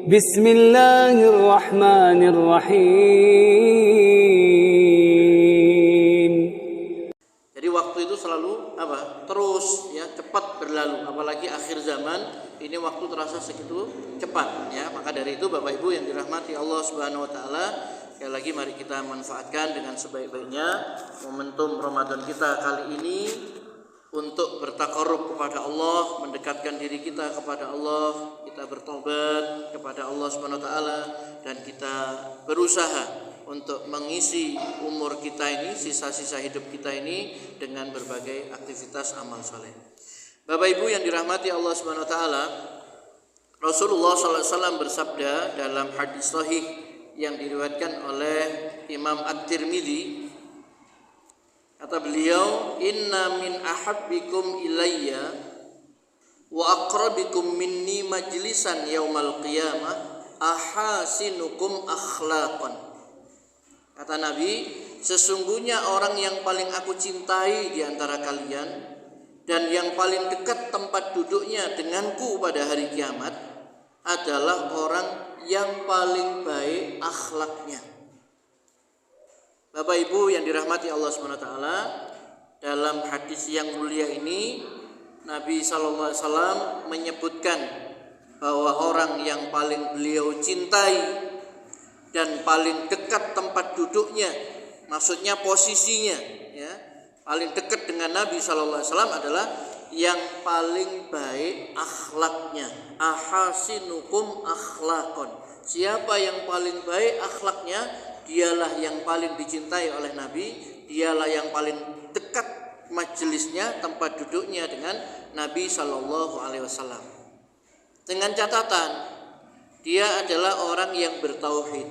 بسم الله الرحمن الرحيم. Jadi waktu itu selalu terus ya, cepat berlalu, apalagi akhir zaman ini waktu terasa segitu cepat ya. Maka dari itu Bapak Ibu yang dirahmati Allah Subhanahu wa taala, sekali lagi mari kita manfaatkan dengan sebaik-baiknya momentum Ramadan kita kali ini untuk bertakarrub kepada Allah, mendekatkan diri kita kepada Allah, kita bertobat kepada Allah Subhanahu wa taala, dan kita berusaha untuk mengisi umur kita ini, sisa-sisa hidup kita ini dengan berbagai aktivitas amal saleh. Bapak Ibu yang dirahmati Allah Subhanahu wa taala, Rasulullah sallallahu alaihi wasallam bersabda dalam hadis sahih yang diriwayatkan oleh Imam At-Tirmidzi, kata beliau, inna min ahabbikum ilayya wa aqrabikum minni majlisan yaumal qiyamah ahasinukum akhlaqan. Kata Nabi, sesungguhnya orang yang paling aku cintai di antara kalian dan yang paling dekat tempat duduknya denganku pada hari kiamat adalah orang yang paling baik akhlaknya. Bapak Ibu yang dirahmati Allah SWT, dalam hadis yang mulia ini Nabi SAW menyebutkan bahwa orang yang paling beliau cintai dan paling dekat tempat duduknya, maksudnya posisinya ya, paling dekat dengan Nabi SAW adalah yang paling baik akhlaknya. Ahasinukum akhlakon. Siapa yang paling baik akhlaknya, dialah yang paling dicintai oleh Nabi, dialah yang paling dekat majelisnya, tempat duduknya dengan Nabi Shallallahu Alaihi Wasallam. Dengan catatan, dia adalah orang yang bertauhid,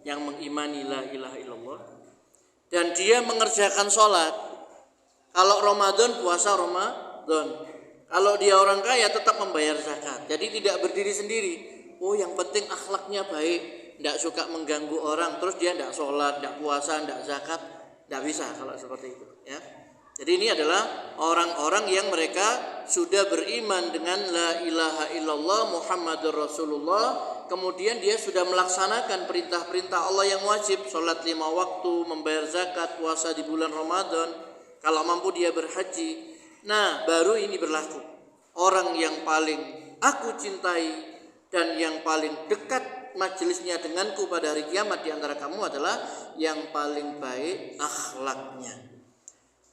yang mengimani la ilaha illallah, dan dia mengerjakan sholat. Kalau Ramadan, puasa Ramadan. Kalau dia orang kaya, tetap membayar zakat. Jadi tidak berdiri sendiri. Oh, yang penting akhlaknya baik, tidak suka mengganggu orang, terus dia tidak sholat, tidak puasa, tidak zakat, tidak bisa kalau seperti itu ya. Jadi ini adalah orang-orang yang mereka sudah beriman dengan la ilaha illallah Muhammadur Rasulullah, kemudian dia sudah melaksanakan perintah-perintah Allah yang wajib, sholat 5 waktu, membayar zakat, puasa di bulan Ramadan, kalau mampu dia berhaji. Nah, baru ini berlaku. Orang yang paling aku cintai dan yang paling dekat majelisnya denganku pada hari kiamat di antara kamu adalah yang paling baik akhlaknya.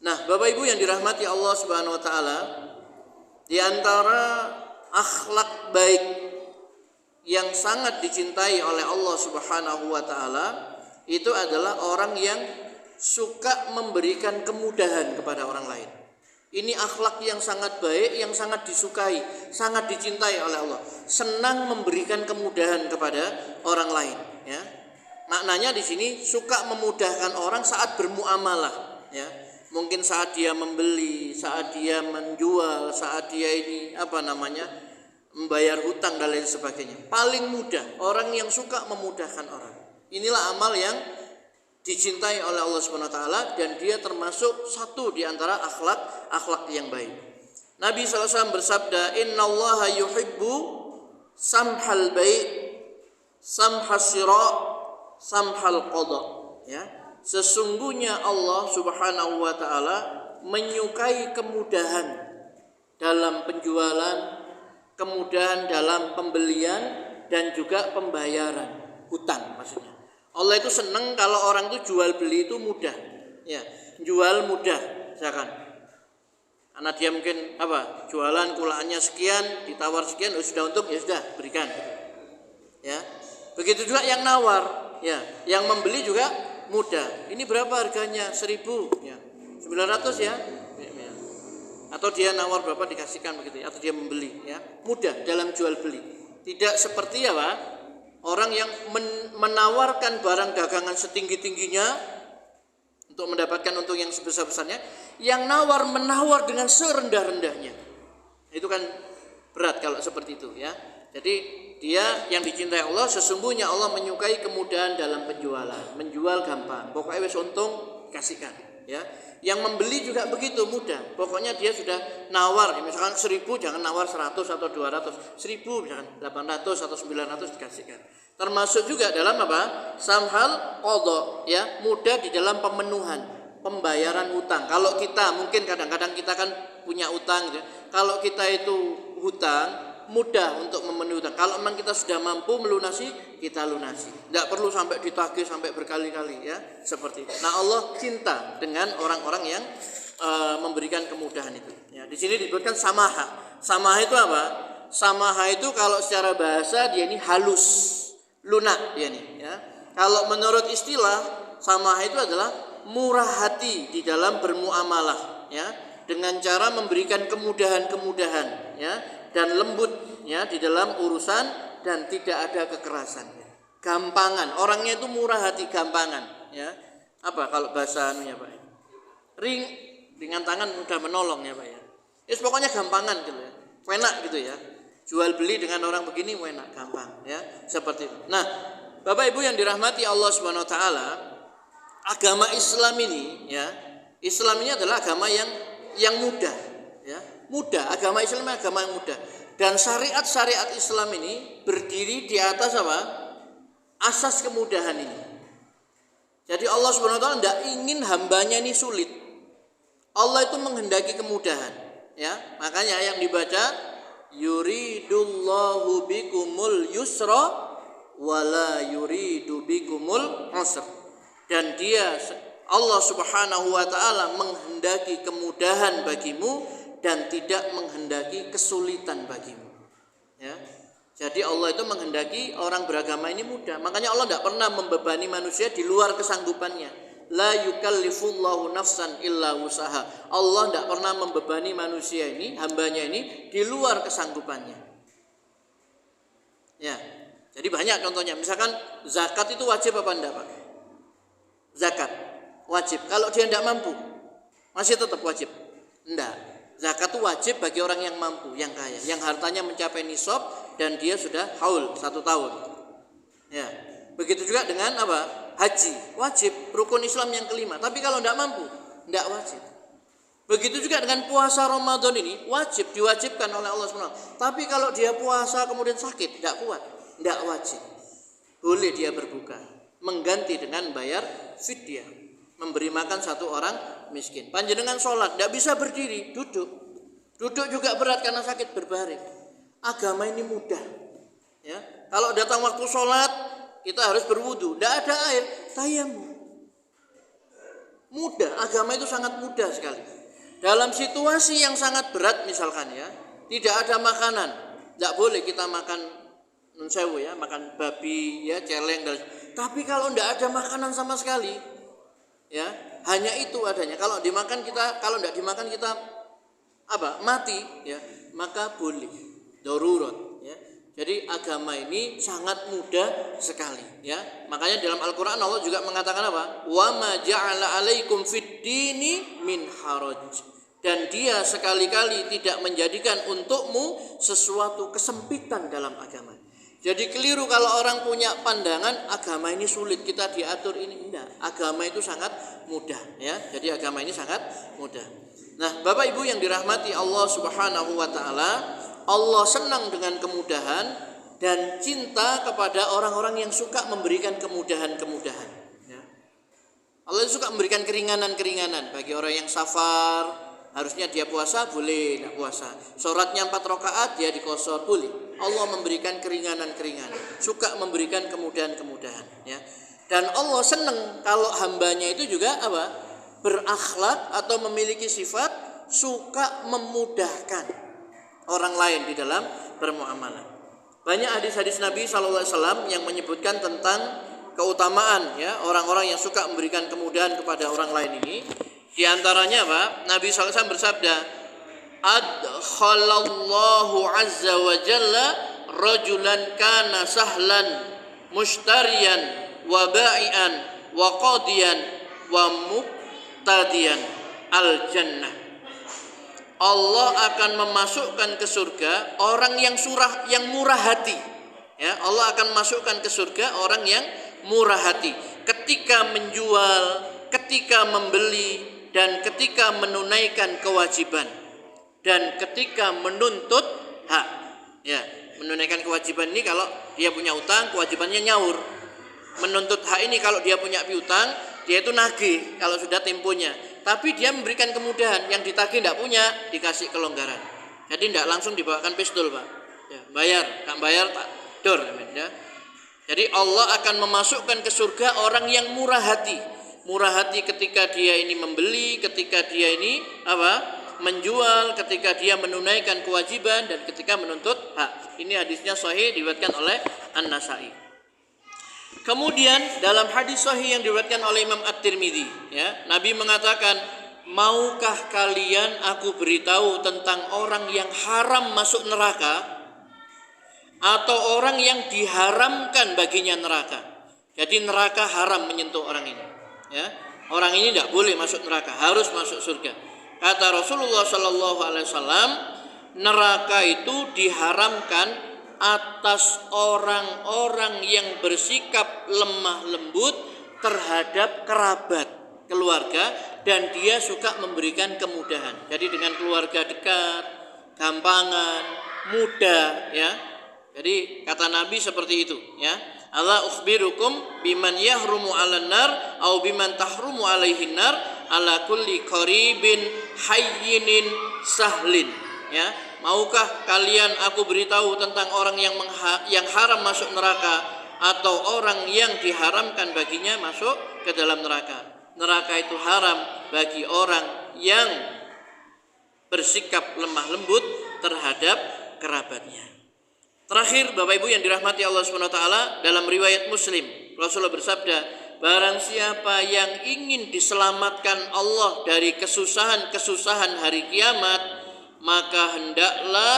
Nah, Bapak Ibu yang dirahmati Allah Subhanahu wa taala, di antara akhlak baik yang sangat dicintai oleh Allah Subhanahu wa taala itu adalah orang yang suka memberikan kemudahan kepada orang lain. Ini akhlak yang sangat baik, yang sangat disukai, sangat dicintai oleh Allah. Senang memberikan kemudahan kepada orang lain ya. Maknanya di sini suka memudahkan orang saat bermuamalah ya. Mungkin saat dia membeli, saat dia menjual, saat dia ini membayar hutang dan lain sebagainya. Paling mudah, orang yang suka memudahkan orang. Inilah amal yang dicintai oleh Allah Subhanahu wa taala, dan dia termasuk satu di antara akhlak yang baik. Nabi SAW bersabda, innallaha yuhibbu samhal baik, samhas syira, samhal qada ya. Sesungguhnya Allah Subhanahu wa taala menyukai kemudahan dalam penjualan, kemudahan dalam pembelian, dan juga pembayaran hutang maksudnya. Allah itu senang kalau orang itu jual beli itu mudah ya, jual mudah misalkan. Karena dia mungkin jualan kulaannya sekian, ditawar sekian, sudah untung ya sudah berikan ya. Begitu juga yang nawar ya, yang membeli juga mudah. Ini berapa harganya? 1.000 ya, 900 ya. Atau dia nawar berapa dikasihkan begitu ya, atau dia membeli ya. Mudah dalam jual beli. Tidak seperti orang yang menawarkan barang dagangan setinggi-tingginya untuk mendapatkan untung yang sebesar-besarnya, yang menawar dengan serendah-rendahnya. Itu kan berat kalau seperti itu ya. Jadi dia yang dicintai Allah, sesungguhnya Allah menyukai kemudahan dalam penjualan. Menjual gampang, pokoknya wis untung kasihkan ya. Yang membeli juga begitu mudah. Pokoknya dia sudah nawar, misalkan 1.000 jangan nawar 100 atau 200, 1.000 misalkan 800 atau 900 dikasihkan. Termasuk juga dalam apa? Samhal qadha, ya, mudah di dalam pemenuhan, pembayaran utang. Kalau kita mungkin kadang-kadang kita kan punya utang gitu. Kalau kita itu hutang mudah untuk memenuhi utang. Kalau memang kita sudah mampu melunasi, kita lunasi. Tidak perlu sampai ditagih sampai berkali-kali, ya, seperti itu. Nah, Allah cinta dengan orang-orang yang memberikan kemudahan itu. Ya, di sini disebutkan samaha. Samaha itu apa? Samaha itu kalau secara bahasa dia ini halus, lunak dia ini, ya. Kalau menurut istilah samaha itu adalah murah hati di dalam bermuamalah, ya, dengan cara memberikan kemudahan-kemudahan, ya, dan lembut, ya, di dalam urusan dan tidak ada kekerasan, gampangan. Orangnya itu murah hati, gampangan, ya. Apa kalau bahasa anunya, Pak? Ringan tangan, mudah menolong, ya, Pak, ya. Yes, pokoknya gampangan gitu, ya. Enak gitu, ya. Jual beli dengan orang begini enak, gampang, ya, seperti itu. Nah, Bapak Ibu yang dirahmati Allah Subhanahu wa taala, agama Islam ini, ya, Islam ini adalah agama yang mudah, ya. Mudah, agama Islam agama yang mudah. Dan syariat-syariat Islam ini berdiri di atas apa? Asas kemudahan ini. Jadi Allah Subhanahu wa taala tidak ingin hambanya ini sulit. Allah itu menghendaki kemudahan, ya. Makanya yang dibaca yuridullahu bikumul yusra wala yuridu bikumul usra. Dan Allah Subhanahu wa taala menghendaki kemudahan bagimu dan tidak menghendaki kesulitan bagimu, ya. Jadi Allah itu menghendaki orang beragama ini mudah. Makanya Allah tidak pernah membebani manusia di luar kesanggupannya. La yukallifullahu nafsan illa wusaha. Allah tidak pernah membebani manusia ini, hambanya ini, di luar kesanggupannya, ya. Jadi banyak contohnya. Misalkan zakat itu wajib apa enggak, Pak? Zakat wajib. Kalau dia tidak mampu, masih tetap wajib? Enggak. Zakat itu wajib bagi orang yang mampu, yang kaya, yang hartanya mencapai nisab dan dia sudah haul 1 tahun. Ya, begitu juga dengan apa? Haji wajib, rukun Islam yang kelima. Tapi kalau tidak mampu, tidak wajib. Begitu juga dengan puasa Ramadan ini wajib, diwajibkan oleh Allah SWT. Tapi kalau dia puasa kemudian sakit, tidak kuat, tidak wajib. Boleh dia berbuka, mengganti dengan bayar fidyah, memberi makan 1 orang miskin. Panjenengan sholat tidak bisa berdiri, duduk juga berat karena sakit, berbaring. Agama ini mudah, ya. Kalau datang waktu sholat kita harus berwudu, tidak ada air, tayamum. Mudah, agama itu sangat mudah sekali. Dalam situasi yang sangat berat misalkan, ya, tidak ada makanan, tidak boleh kita makan nunsewu, ya, makan babi, ya, celeng dan. Tapi kalau tidak ada makanan sama sekali, ya, hanya itu adanya. Kalau dimakan kita, kalau tidak dimakan kita apa? Mati, ya, maka boleh. Darurat, ya. Jadi agama ini sangat mudah sekali, ya. Makanya dalam Al-Qur'an Allah juga mengatakan apa? Wa ma ja'ala 'alaikum fid dini min haraj. Dan dia sekali-kali tidak menjadikan untukmu sesuatu kesempitan dalam agama. Jadi keliru kalau orang punya pandangan agama ini sulit, kita diatur ini. Enggak, agama itu sangat mudah, ya. Jadi agama ini sangat mudah. Nah, Bapak Ibu yang dirahmati Allah Subhanahu wa taala, Allah senang dengan kemudahan dan cinta kepada orang-orang yang suka memberikan kemudahan-kemudahan, ya. Allah suka memberikan keringanan-keringanan bagi orang yang safar, harusnya dia puasa boleh tidak puasa. Sholatnya 4 rakaat dia dikosor boleh. Allah memberikan keringanan-keringanan, suka memberikan kemudahan-kemudahan, ya. Dan Allah senang kalau hambanya itu juga apa? Berakhlak atau memiliki sifat suka memudahkan orang lain di dalam bermuamalah. Banyak hadis-hadis Nabi SAW yang menyebutkan tentang keutamaan, ya, orang-orang yang suka memberikan kemudahan kepada orang lain ini. Di antaranya apa? Nabi SAW bersabda, adkhalallahu azza wa jalla rajulan kana sahlan mushtariyan wa ba'ian wa qadiyan wa muqtadiyan al jannah. Allah akan memasukkan ke surga orang yang murah hati, ya. Allah akan masukkan ke surga orang yang murah hati ketika menjual, ketika membeli, dan ketika menunaikan kewajiban dan ketika menuntut hak. Ya, menunaikan kewajiban ini kalau dia punya utang, kewajibannya nyaur. Menuntut hak ini kalau dia punya piutang, dia itu nagih kalau sudah temponya. Tapi dia memberikan kemudahan, yang ditagih tidak punya dikasih kelonggaran. Jadi tidak langsung dibawakan pistol, Pak. Ya, bayar, tak bayar tak dor. Ya. Jadi Allah akan memasukkan ke surga orang yang murah hati. Murah hati ketika dia ini membeli, ketika dia ini menjual, ketika dia menunaikan kewajiban dan ketika menuntut hak. Ini hadisnya sahih diriwayatkan oleh An-Nasa'i. Kemudian dalam hadis sahih yang diriwayatkan oleh Imam At-Tirmidzi, ya, Nabi mengatakan, "Maukah kalian aku beritahu tentang orang yang haram masuk neraka atau orang yang diharamkan baginya neraka?" Jadi neraka haram menyentuh orang ini. Ya, orang ini tidak boleh masuk neraka, harus masuk surga. Kata Rasulullah Sallallahu Alaihi Wasallam, neraka itu diharamkan atas orang-orang yang bersikap lemah lembut terhadap kerabat, keluarga, dan dia suka memberikan kemudahan. Jadi dengan keluarga dekat, gampangan, mudah, ya. Jadi kata Nabi seperti itu, ya. Allah ukhbirukum biman yahrumu 'alan nar au biman tahrumu 'alaihin nar ala kulli qaribin hayyinin sahlin. Ya, maukah kalian aku beritahu tentang orang yang haram masuk neraka atau orang yang diharamkan baginya masuk ke dalam neraka. Neraka itu haram bagi orang yang bersikap lemah lembut terhadap kerabatnya. Terakhir, Bapak Ibu yang dirahmati Allah SWT, dalam riwayat Muslim, Rasulullah bersabda, barang siapa yang ingin diselamatkan Allah dari kesusahan-kesusahan hari kiamat, maka hendaklah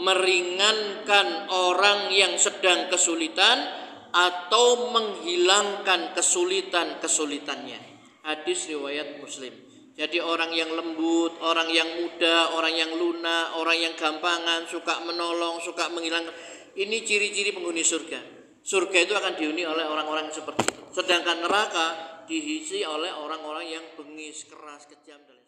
meringankan orang yang sedang kesulitan atau menghilangkan kesulitan-kesulitannya. Hadis riwayat Muslim. Jadi orang yang lembut, orang yang muda, orang yang lunak, orang yang gampangan, suka menolong, suka menghilangkan, ini ciri-ciri penghuni surga. Surga itu akan dihuni oleh orang-orang seperti itu. Sedangkan neraka diisi oleh orang-orang yang bengis, keras, kejam dan